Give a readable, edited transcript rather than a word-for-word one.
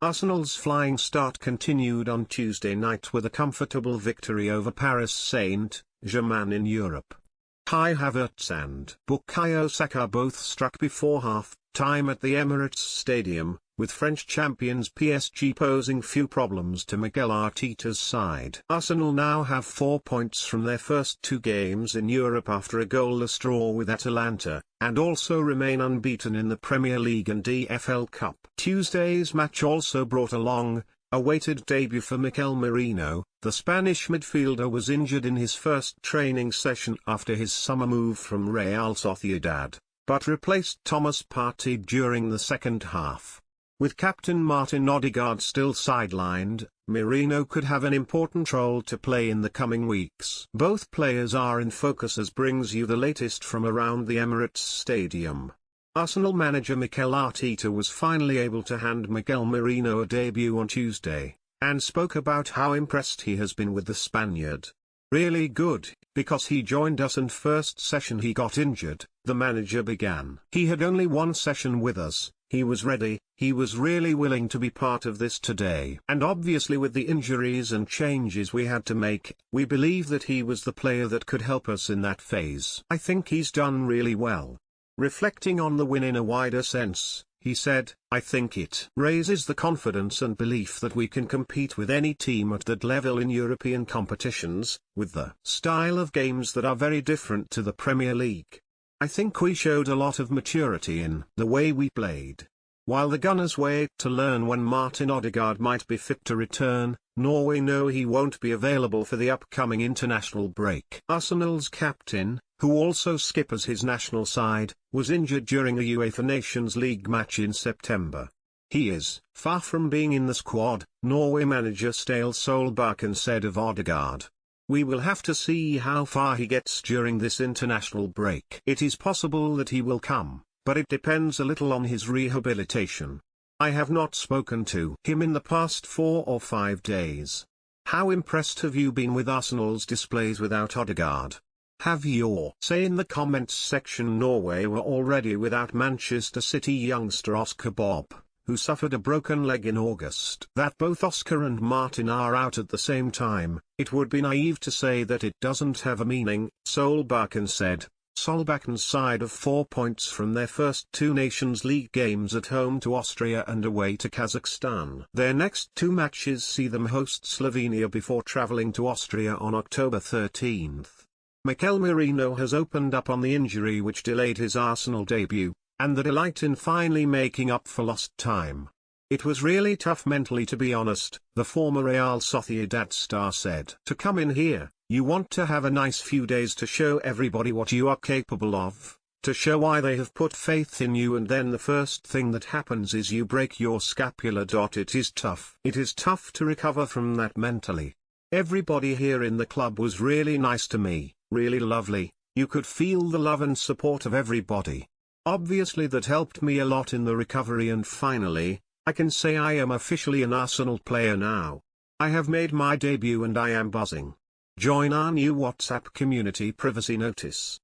Arsenal's flying start continued on Tuesday night with a comfortable victory over Paris Saint-Germain in Europe. Kai Havertz and Bukayo Saka both struck before half-time at the Emirates Stadium, with French champions PSG posing few problems to Mikel Arteta's side. Arsenal now have 4 points from their first 2 games in Europe after a goalless draw with Atalanta, and also remain unbeaten in the Premier League and EFL Cup. Tuesday's match also brought a long-awaited debut for Mikel Merino. The Spanish midfielder was injured in his first training session after his summer move from Real Sociedad, but replaced Thomas Partey during the second half. With captain Martin Odegaard still sidelined, Merino could have an important role to play in the coming weeks. Both players are in focus as brings you the latest from around the Emirates Stadium. Arsenal manager Mikel Arteta was finally able to hand Mikel Merino a debut on Tuesday, and spoke about how impressed he has been with the Spaniard. "Really good, because he joined us and first session he got injured," the manager began. "He had only 1 session with us, he was ready, he was really willing to be part of this today. And obviously with the injuries and changes we had to make, we believe that he was the player that could help us in that phase. I think he's done really well." Reflecting on the win in a wider sense, he said, "I think it raises the confidence and belief that we can compete with any team at that level in European competitions, with the style of games that are very different to the Premier League. I think we showed a lot of maturity in the way we played." While the Gunners wait to learn when Martin Odegaard might be fit to return, Norway know he won't be available for the upcoming international break. Arsenal's captain, who also skippers his national side, was injured during a UEFA Nations League match in September. He is far from being in the squad, Norway manager Ståle Solbakken said of Odegaard. "We will have to see how far he gets during this international break. It is possible that he will come, but it depends a little on his rehabilitation. I have not spoken to him in the past 4 or 5 days." How impressed have you been with Arsenal's displays without Odegaard? Have your say in the comments section. Norway were already without Manchester City youngster Oscar Bob, who suffered a broken leg in August. That both Oscar and Martin are out at the same time, it would be naive to say that it doesn't have a meaning, Solbakken said. Solbakken's side of 4 points from their first 2 Nations League games at home to Austria and away to Kazakhstan. Their next 2 matches see them host Slovenia before travelling to Austria on October 13th. Mikel Merino has opened up on the injury which delayed his Arsenal debut, and the delight in finally making up for lost time. "It was really tough mentally, to be honest," the former Real Sociedad star said. "To come in here, you want to have a nice few days to show everybody what you are capable of, to show why they have put faith in you, and then the first thing that happens is you break your scapula. It is tough. It is tough to recover from that mentally. Everybody here in the club was really nice to me, really lovely, you could feel the love and support of everybody. Obviously that helped me a lot in the recovery, and finally, I can say I am officially an Arsenal player now. I have made my debut and I am buzzing. Join our new WhatsApp community privacy notice.